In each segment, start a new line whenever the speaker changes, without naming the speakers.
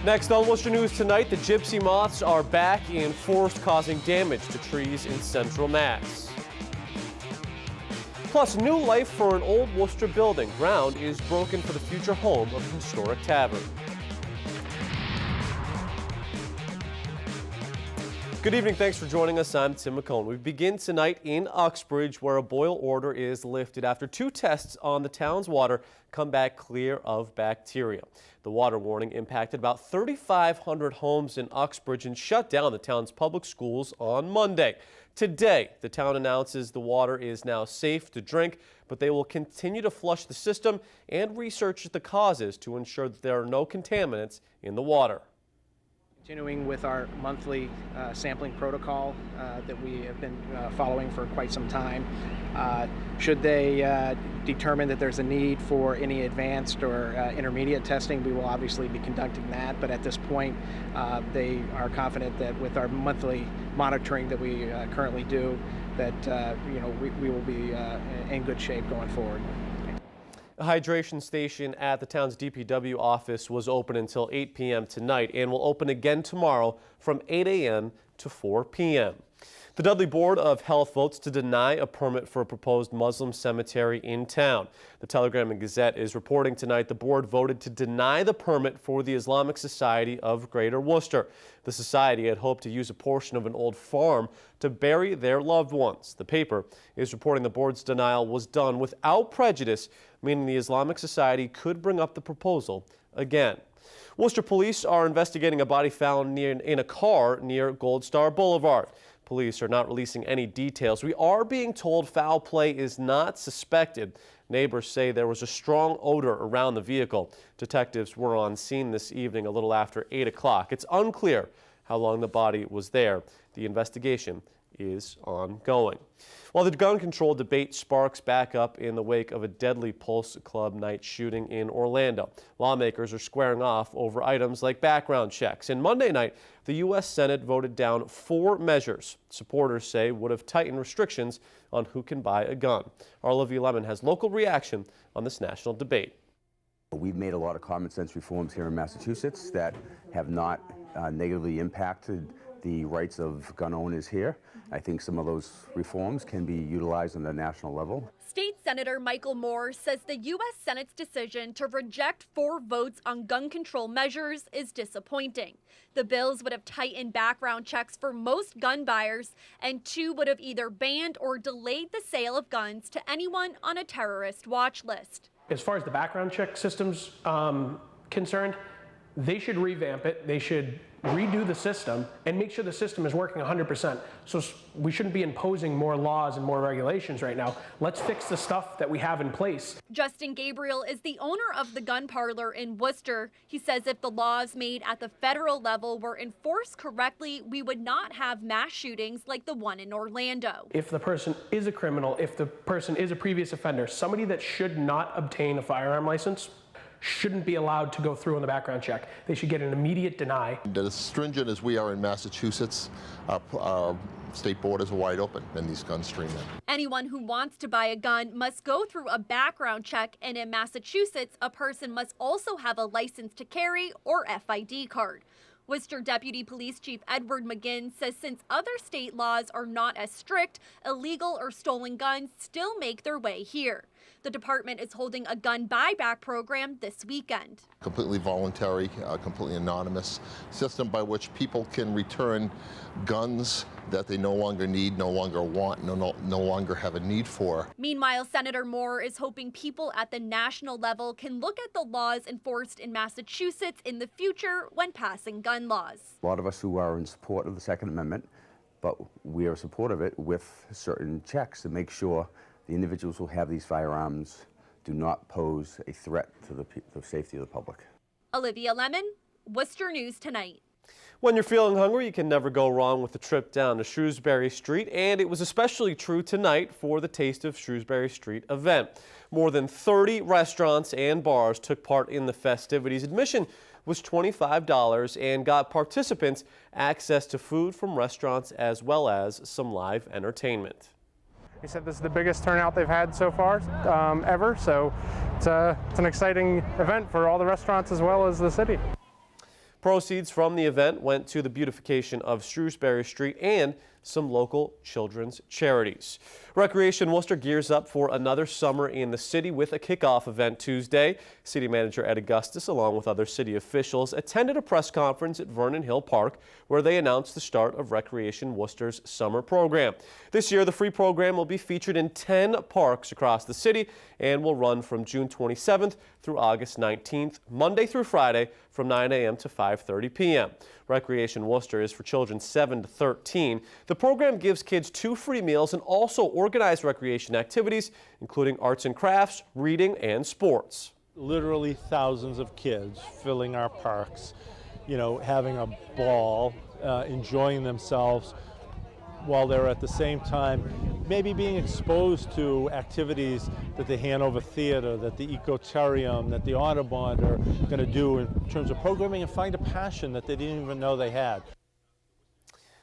Next on Worcester News tonight, the Gypsy moths are back in force, causing damage to trees in central Mass. Plus, new life for an old Worcester building. Ground is broken for the future home of the historic Tavern. Good evening, thanks for joining us. I'm Tim McCone. We begin tonight in Uxbridge, where a boil order is lifted after 2 tests on the town's water come back clear of bacteria. The water warning impacted about 3,500 homes in Uxbridge and shut down the town's public schools on Monday. Today, the town announces the water is now safe to drink, but they will continue to flush the system and research the causes to ensure that there are no contaminants in the water.
Continuing with our monthly sampling protocol that we have been following for quite some time. Should they determine that there's a need for any advanced or intermediate testing, we will obviously be conducting that. But at this point, they are confident that with our monthly monitoring that we currently do, that we will be in good shape going forward.
A hydration station at the town's DPW office was open until 8 p.m. tonight and will open again tomorrow from 8 a.m. to 4 p.m. The Dudley Board of Health votes to deny a permit for a proposed Muslim cemetery in town. The Telegram and Gazette is reporting tonight the board voted to deny the permit for the Islamic Society of Greater Worcester. The society had hoped to use a portion of an old farm to bury their loved ones. The paper is reporting the board's denial was done without prejudice, meaning the Islamic Society could bring up the proposal again. Worcester police are investigating a body found in a car near Gold Star Boulevard. Police are not releasing any details. We are being told foul play is not suspected. Neighbors say there was a strong odor around the vehicle. Detectives were on scene this evening a little after 8 o'clock. It's unclear how long the body was there. The investigation is ongoing. While the gun control debate sparks back up in the wake of a deadly Pulse Club night shooting in Orlando, lawmakers are squaring off over items like background checks. And Monday night, the U.S. Senate voted down 4 measures supporters say would have tightened restrictions on who can buy a gun. Our Olivia Lemon has local reaction on this national debate.
We've made a lot of common sense reforms here in Massachusetts that have not negatively impacted the rights of gun owners here. I think some of those reforms can be utilized on the national level.
State Senator Michael Moore says the U.S. Senate's decision to reject 4 votes on gun control measures is disappointing. The bills would have tightened background checks for most gun buyers, and 2 would have either banned or delayed the sale of guns to anyone on a terrorist watch list.
As far as the background check system's concerned, they should revamp it. They should redo the system and make sure the system is working 100%. So we shouldn't be imposing more laws and more regulations right now. Let's fix the stuff that we have in place.
Justin Gabriel is the owner of the gun parlor in Worcester. He says if the laws made at the federal level were enforced correctly, we would not have mass shootings like the one in Orlando.
If the person is a criminal, if the person is a previous offender, somebody that should not obtain a firearm license shouldn't be allowed to go through on the background check. They should get an immediate deny.
As stringent as we are in Massachusetts, our state borders are wide open and these guns stream in.
Anyone who wants to buy a gun must go through a background check, and in Massachusetts, a person must also have a license to carry or FID card. Worcester Deputy Police Chief Edward McGinn says since other state laws are not as strict, illegal or stolen guns still make their way here. The department is holding a gun buyback program this weekend.
Completely voluntary, completely anonymous system by which people can return guns that they no longer need, no longer want, no longer have a need for.
Meanwhile, Senator Moore is hoping people at the national level can look at the laws enforced in Massachusetts in the future when passing gun laws.
A lot of us who are in support of the Second Amendment, but we are in support of it with certain checks to make sure the individuals who have these firearms do not pose a threat to the safety of the public.
Olivia Lemon, Worcester News Tonight.
When you're feeling hungry, you can never go wrong with a trip down to Shrewsbury Street, and it was especially true tonight for the Taste of Shrewsbury Street event. More than 30 restaurants and bars took part in the festivities. Admission was $25 and got participants access to food from restaurants as well as some live entertainment.
He said this is the biggest turnout they've had so far ever, so it's an exciting event for all the restaurants as well as the city.
Proceeds from the event went to the beautification of Shrewsbury Street and some local children's charities. Recreation Worcester gears up for another summer in the city with a kickoff event Tuesday. City Manager Ed Augustus, along with other city officials, attended a press conference at Vernon Hill Park where they announced the start of Recreation Worcester's summer program. This year, the free program will be featured in 10 parks across the city and will run from June 27th through August 19th, Monday through Friday from 9 a.m. to 5:30 p.m. Recreation Worcester is for children 7 to 13. The program gives kids 2 free meals and also organized recreation activities, including arts and crafts, reading, and sports.
Literally thousands of kids filling our parks, having a ball, enjoying themselves, while they're at the same time maybe being exposed to activities that the Hanover Theater, that the Ecotarium, that the Audubon are going to do in terms of programming, and find a passion that they didn't even know they had.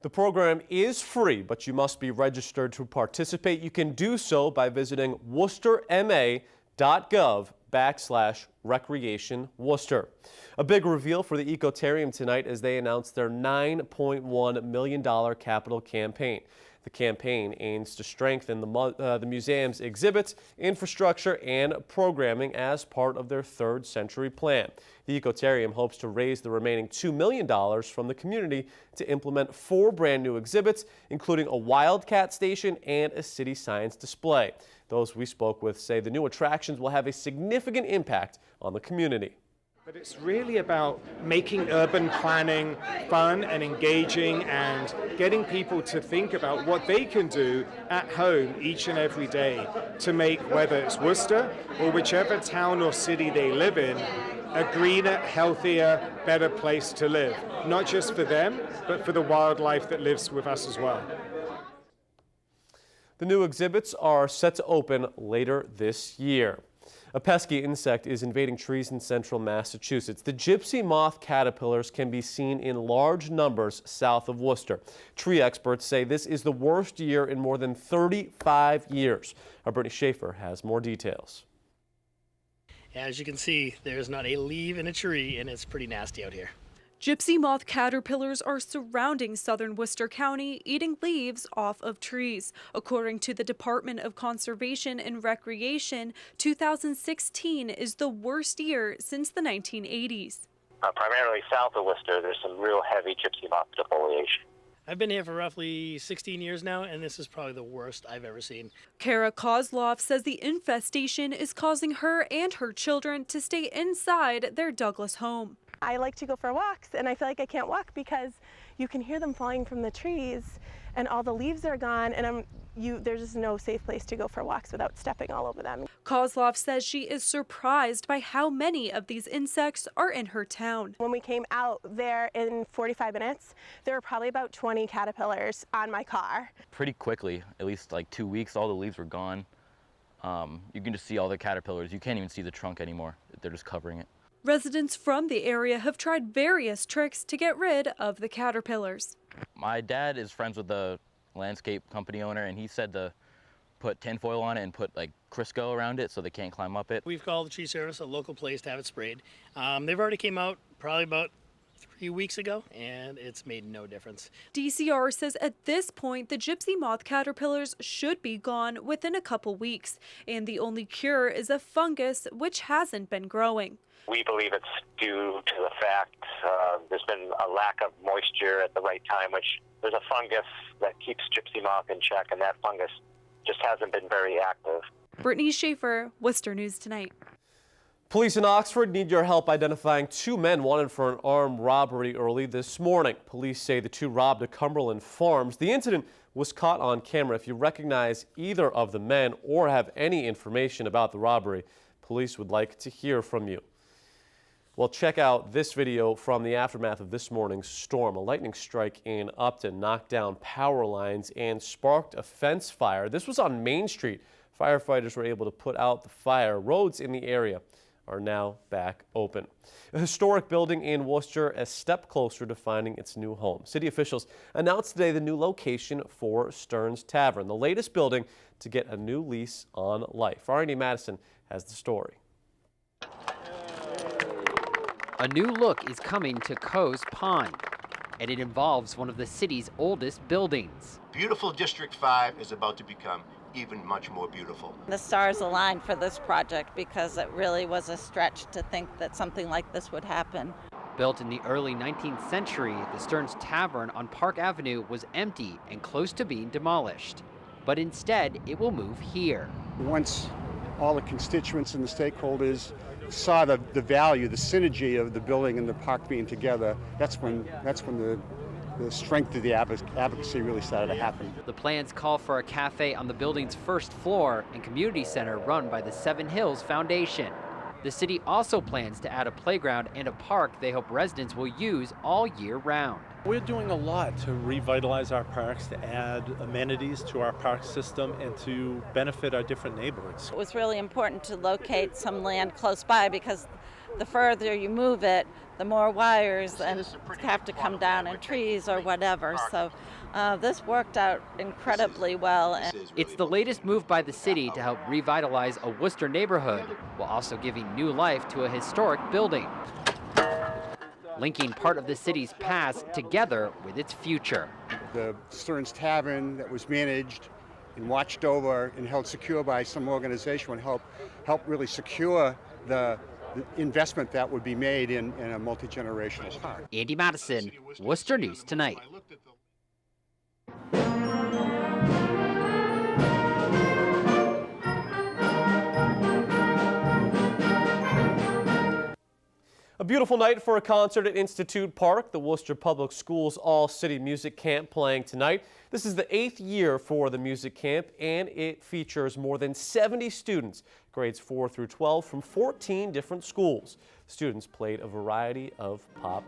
The program is free, but you must be registered to participate. You can do so by visiting worcesterma.gov/Recreation Worcester. A big reveal for the Ecotarium tonight as they announced their $9.1 million capital campaign. The campaign aims to strengthen the museum's exhibits, infrastructure, and programming as part of their third century plan. The Ecotarium hopes to raise the remaining $2 million from the community to implement 4 brand new exhibits, including a wildcat station and a city science display. Those we spoke with say the new attractions will have a significant impact on the community.
But it's really about making urban planning fun and engaging and getting people to think about what they can do at home each and every day to make, whether it's Worcester or whichever town or city they live in, a greener, healthier, better place to live. Not just for them, but for the wildlife that lives with us as well.
The new exhibits are set to open later this year. A pesky insect is invading trees in central Massachusetts. The Gypsy moth caterpillars can be seen in large numbers south of Worcester. Tree experts say this is the worst year in more than 35 years. Our Brittany Schaefer has more details.
As you can see, there's not a leaf in a tree, and it's pretty nasty out here.
Gypsy moth caterpillars are surrounding southern Worcester County, eating leaves off of trees. According to the Department of Conservation and Recreation, 2016 is the worst year since the 1980s.
Primarily south of Worcester, there's some real heavy gypsy moth defoliation.
I've been here for roughly 16 years now, and this is probably the worst I've ever seen.
Kara Kozloff says the infestation is causing her and her children to stay inside their Douglas home.
I like to go for walks, and I feel like I can't walk because you can hear them falling from the trees and all the leaves are gone, and there's just no safe place to go for walks without stepping all over them.
Kozloff says she is surprised by how many of these insects are in her town.
When we came out there in 45 minutes, there were probably about 20 caterpillars on my car.
Pretty quickly, at least like 2 weeks, all the leaves were gone. You can just see all the caterpillars. You can't even see the trunk anymore. They're just covering it.
Residents from the area have tried various tricks to get rid of the caterpillars.
My dad is friends with the landscape company owner, and he said to put tinfoil on it and put like Crisco around it so they can't climb up it.
We've called the tree service, a local place, to have it sprayed. They've already came out probably about 3 weeks ago, and it's made no difference.
DCR says at this point, the gypsy moth caterpillars should be gone within a couple weeks, and the only cure is a fungus which hasn't been growing.
We believe it's due to the fact there's been a lack of moisture at the right time, which there's a fungus that keeps gypsy moth in check, and that fungus just hasn't been very active.
Brittany Schaefer, Worcester News Tonight.
Police in Oxford need your help identifying 2 men wanted for an armed robbery early this morning. Police say the 2 robbed a Cumberland Farms. The incident was caught on camera. If you recognize either of the men or have any information about the robbery, police would like to hear from you. Well, check out this video from the aftermath of this morning's storm. A lightning strike in Upton knocked down power lines and sparked a fence fire. This was on Main Street. Firefighters were able to put out the fire. Roads in the area are now back open. A historic building in Worcester a step closer to finding its new home. City officials announced today the new location for Stearns Tavern, the latest building to get a new lease on life. Arnie Madison has the story.
A new look is coming to Coe's Pond, and it involves one of the city's oldest buildings.
Beautiful District 5 is about to become even much more beautiful.
The stars aligned for this project because it really was a stretch to think that something like this would happen.
Built in the early 19th century, the Stearns Tavern on Park Avenue was empty and close to being demolished. But instead, it will move here.
Once all the constituents and the stakeholders saw the value, the synergy of the building and the park being together, that's when the strength of the advocacy really started to happen.
The plans call for a cafe on the building's first floor and community center run by the Seven Hills Foundation. The city also plans to add a playground and a park they hope residents will use all year round.
We're doing a lot to revitalize our parks, to add amenities to our park system, and to benefit our different neighborhoods.
It was really important to locate some land close by because the further you move it, the more wires and have to come down and trees or whatever. So this worked out incredibly well.
It's the latest move by the city to help revitalize a Worcester neighborhood while also giving new life to a historic building, linking part of the city's past together with its future.
The Stearns Tavern that was managed and watched over and held secure by some organization would help really secure the investment that would be made in a multi-generational park.
Andy Madison, Worcester News Tonight.
A beautiful night for a concert at Institute Park, the Worcester Public Schools All-City Music Camp playing tonight. This is the 8th year for the music camp, and it features more than 70 students, grades 4 through 12, from 14 different schools. Students played a variety of pop